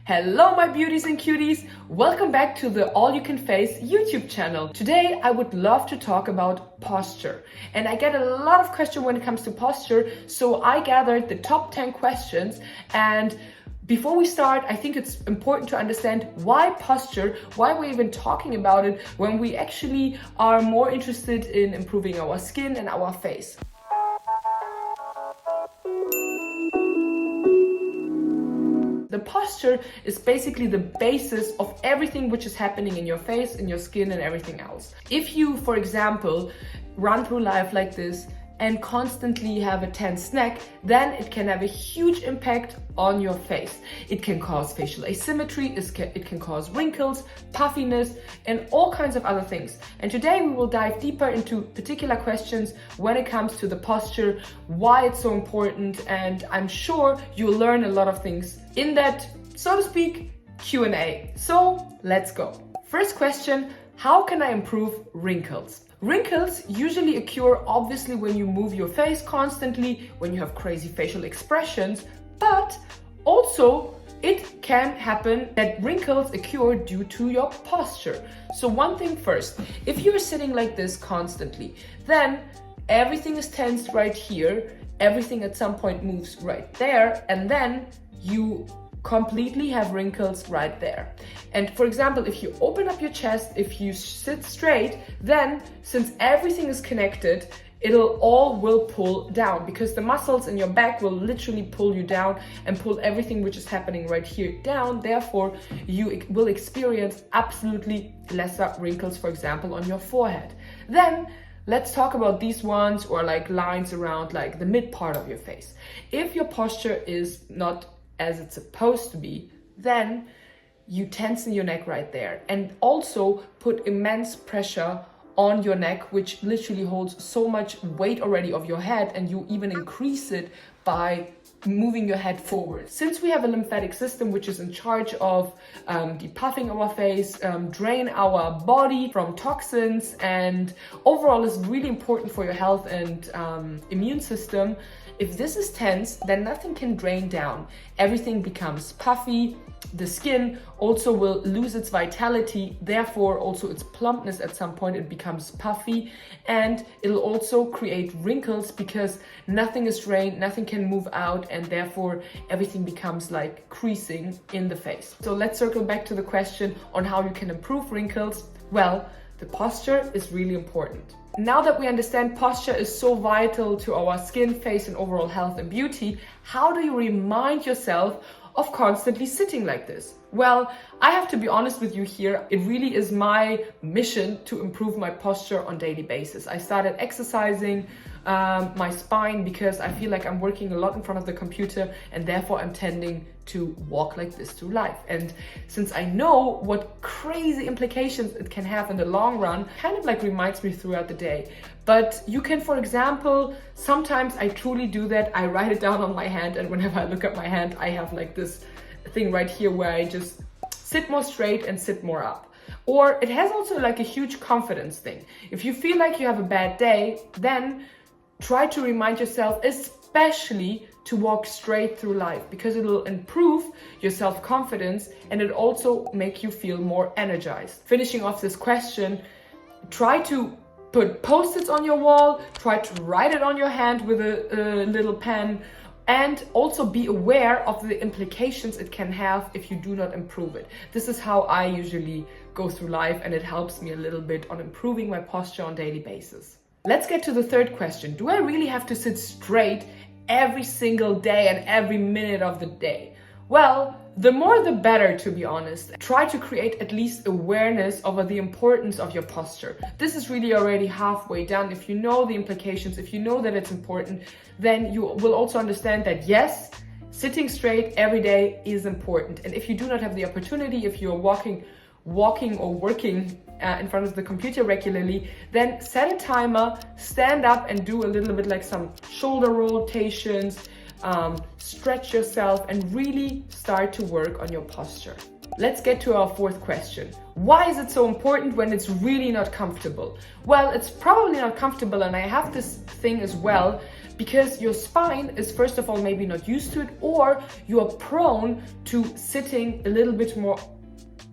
Hello my beauties and cuties, welcome back to the All You Can Face YouTube channel. Today I would love to talk about posture, and I get a lot of questions when it comes to posture, so I gathered the top 10 questions. And before we start, I think it's important to understand why posture, why we're even talking about it when we actually are more interested in improving our skin and our face. The posture is basically the basis of everything which is happening in your face, in your skin, and everything else. If you, for example, run through life like this and constantly have a tense neck, then it can have a huge impact on your face. It can cause facial asymmetry, it can cause wrinkles, puffiness, and all kinds of other things. And today we will dive deeper into particular questions when it comes to the posture, why it's so important, and I'm sure you'll learn a lot of things in that, so to speak, Q&A. So let's go. First question, how can I improve wrinkles? Wrinkles usually occur obviously when you move your face constantly, when you have crazy facial expressions, but also it can happen that wrinkles occur due to your posture. So one thing first, if you're sitting like this constantly, then everything is tensed right here, everything at some point moves right there, and then you completely have wrinkles right there. And for example, if you open up your chest, if you sit straight, then since everything is connected, all will pull down because the muscles in your back will literally pull you down and pull everything which is happening right here down. Therefore, you will experience absolutely lesser wrinkles, for example, on your forehead. Then let's talk about these ones, or like lines around like the mid part of your face. If your posture is not as it's supposed to be, then you tensen your neck right there and also put immense pressure on your neck, which literally holds so much weight already of your head, and you even increase it by moving your head forward. Since we have a lymphatic system which is in charge of depuffing our face, drain our body from toxins, and overall is really important for your health and immune system, if this is tense, then nothing can drain down. Everything becomes puffy. The skin also will lose its vitality, therefore also its plumpness at some point. It becomes puffy, and it'll also create wrinkles because nothing is drained, nothing can move out, and therefore everything becomes like creasing in the face. So let's circle back to the question on how you can improve wrinkles. Well, the posture is really important. Now that we understand posture is so vital to our skin, face, and overall health and beauty, how do you remind yourself of constantly sitting like this? Well, I have to be honest with you here. It really is my mission to improve my posture on a daily basis. I started exercising my spine because I feel like I'm working a lot in front of the computer, and therefore I'm tending to walk like this through life. And since I know what crazy implications it can have in the long run, kind of like reminds me throughout the day. But you can, for example, sometimes I truly do that. I write it down on my hand, and whenever I look at my hand, I have like this thing right here where I just sit more straight and sit more up. Or it has also like a huge confidence thing. If you feel like you have a bad day, then try to remind yourself, especially to walk straight through life, because it will improve your self-confidence and it also make you feel more energized. Finishing off this question, try to put post-its on your wall, try to write it on your hand with a little pen, and also be aware of the implications it can have if you do not improve it. This is how I usually go through life, and it helps me a little bit on improving my posture on a daily basis. Let's get to the third question. Do I really have to sit straight every single day and every minute of the day? Well, the more the better, to be honest. Try to create at least awareness over the importance of your posture. This is really already halfway done. If you know the implications, if you know that it's important, then you will also understand that yes, sitting straight every day is important. And if you do not have the opportunity, if you're walking or working in front of the computer regularly, then set a timer, stand up and do a little bit like some shoulder rotations, stretch yourself, and really start to work on your posture. Let's get to our fourth question. Why is it so important when it's really not comfortable? Well, it's probably not comfortable, and I have this thing as well, because your spine is first of all maybe not used to it, or you are prone to sitting a little bit more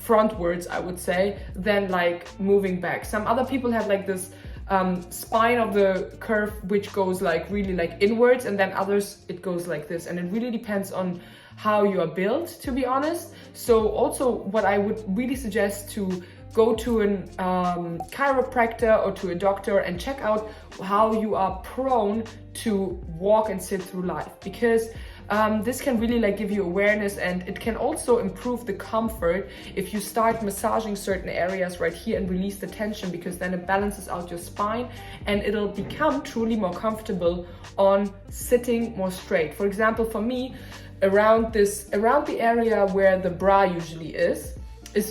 frontwards, I would say, than like moving back. Some other people have like this spine of the curve which goes like really like inwards, and then others it goes like this, and it really depends on how you are built, to be honest. So also what I would really suggest to go to an chiropractor or to a doctor and check out how you are prone to walk and sit through life, because this can really like give you awareness, and it can also improve the comfort if you start massaging certain areas right here and release the tension, because then it balances out your spine and it'll become truly more comfortable on sitting more straight. For example, for me, around the area where the bra usually is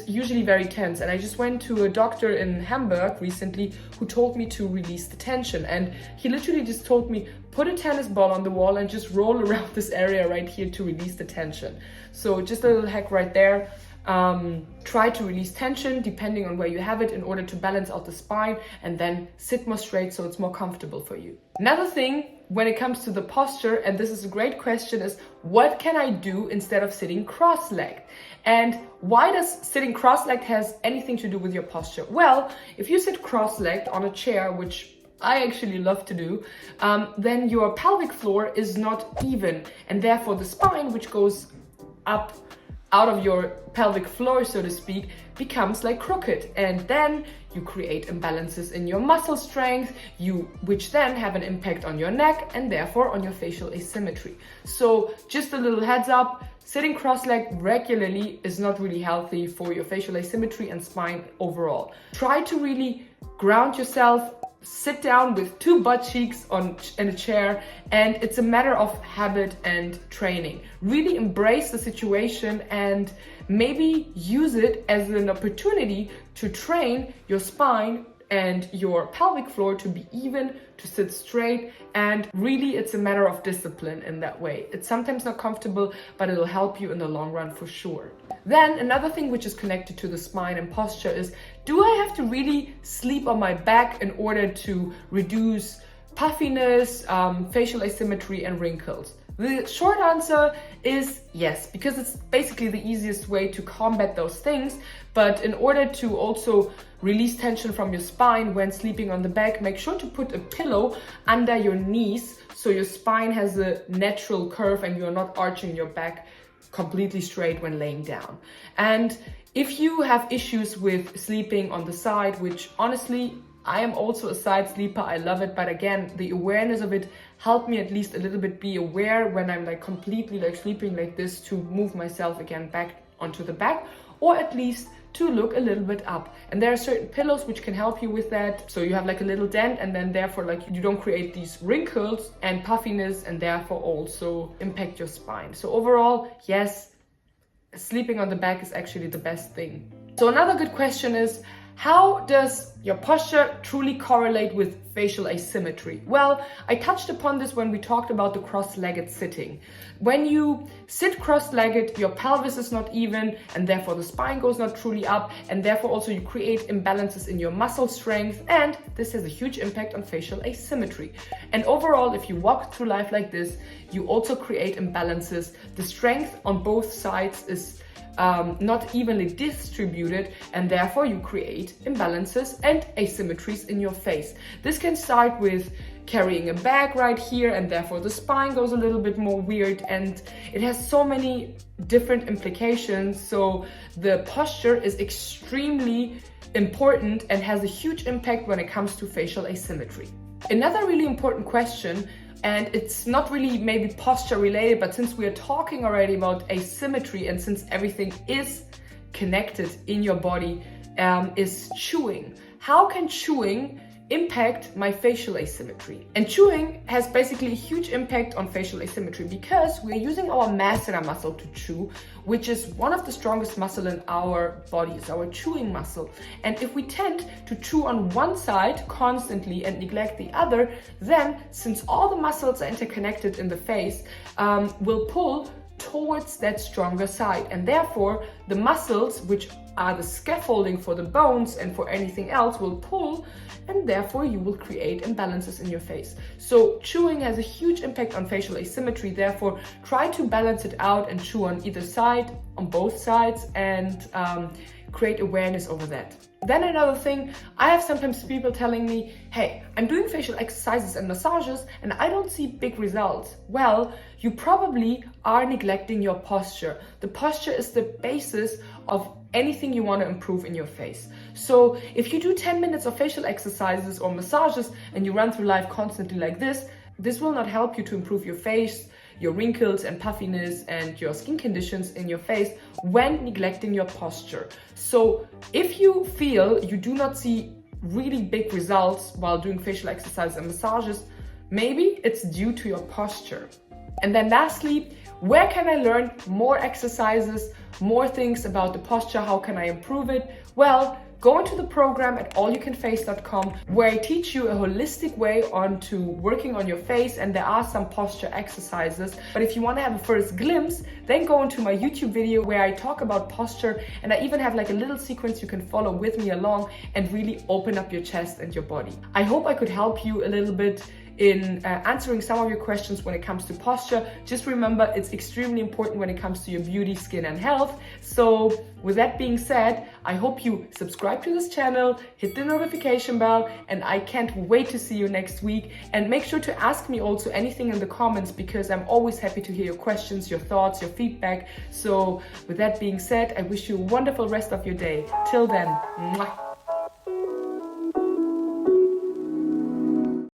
usually very tense, and I just went to a doctor in Hamburg recently who told me to release the tension, and he literally just told me, put a tennis ball on the wall and just roll around this area right here to release the tension. So just a little hack right there. Try to release tension depending on where you have it in order to balance out the spine, and then sit more straight so it's more comfortable for you. Another thing when it comes to the posture, and this is a great question, is what can I do instead of sitting cross-legged? And why does sitting cross-legged has anything to do with your posture? Well, if you sit cross-legged on a chair, which I actually love to do, then your pelvic floor is not even, and therefore the spine, which goes up out of your pelvic floor, so to speak, becomes like crooked, and then you create imbalances in your muscle strength, which then have an impact on your neck and therefore on your facial asymmetry. So just a little heads up, sitting cross-legged regularly is not really healthy for your facial asymmetry and spine overall. Try to really ground yourself, sit down with two butt cheeks in a chair, and it's a matter of habit and training. Really embrace the situation and maybe use it as an opportunity to train your spine and your pelvic floor to be even, to sit straight, and really it's a matter of discipline in that way. It's sometimes not comfortable, but it'll help you in the long run for sure. Then another thing which is connected to the spine and posture is, do I have to really sleep on my back in order to reduce puffiness, facial asymmetry and wrinkles? The short answer is yes, because it's basically the easiest way to combat those things. But in order to also release tension from your spine when sleeping on the back, make sure to put a pillow under your knees so your spine has a natural curve and you're not arching your back completely straight when laying down. And if you have issues with sleeping on the side, which honestly, I am also a side sleeper, I love it, but again, the awareness of it helped me at least a little bit be aware when I'm like completely like sleeping like this, to move myself again back onto the back, or at least to look a little bit up. And there are certain pillows which can help you with that. So you have like a little dent, and then therefore like you don't create these wrinkles and puffiness, and therefore also impact your spine. So overall, yes, sleeping on the back is actually the best thing. So another good question is, how does your posture truly correlate with facial asymmetry? Well, I touched upon this when we talked about the cross-legged sitting. When you sit cross-legged, your pelvis is not even, and therefore the spine goes not truly up, and therefore also you create imbalances in your muscle strength, and this has a huge impact on facial asymmetry. And overall, if you walk through life like this, you also create imbalances. The strength on both sides is not evenly distributed, and therefore you create imbalances and asymmetries in your face. This can start with carrying a bag right here, and therefore the spine goes a little bit more weird, and it has so many different implications. So the posture is extremely important and has a huge impact when it comes to facial asymmetry. Another really important question, and it's not really maybe posture related, but since we are talking already about asymmetry, and since everything is connected in your body, is chewing. How can chewing impact my facial asymmetry? And chewing has basically a huge impact on facial asymmetry because we're using our masseter muscle to chew, which is one of the strongest muscle in our bodies, our chewing muscle. And if we tend to chew on one side constantly and neglect the other, then since all the muscles are interconnected in the face, we'll pull towards that stronger side, and therefore the muscles, which are the scaffolding for the bones and for anything else, will pull, and therefore you will create imbalances in your face. So chewing has a huge impact on facial asymmetry. Therefore, try to balance it out and chew on either side, on both sides, and create awareness over that. Then another thing, I have sometimes people telling me, hey, I'm doing facial exercises and massages and I don't see big results. Well, you probably are neglecting your posture. The posture is the basis of anything you want to improve in your face. So if you do 10 minutes of facial exercises or massages and you run through life constantly like this will not help you to improve your face, your wrinkles and puffiness and your skin conditions in your face when neglecting your posture. So if you feel you do not see really big results while doing facial exercises and massages, maybe it's due to your posture. And then lastly, where can I learn more exercises, more things about the posture? How can I improve it? Well, go into the program at allyoucanface.com, where I teach you a holistic way onto working on your face, and there are some posture exercises. But if you want to have a first glimpse, then go into my YouTube video where I talk about posture, and I even have like a little sequence you can follow with me along and really open up your chest and your body. I hope I could help you a little bit in answering some of your questions when it comes to posture. Just remember, it's extremely important when it comes to your beauty, skin and health. So with that being said, I hope you subscribe to this channel, hit the notification bell, and I can't wait to see you next week. And make sure to ask me also anything in the comments, because I'm always happy to hear your questions, your thoughts, your feedback. So with that being said, I wish you a wonderful rest of your day. Till then, mwah.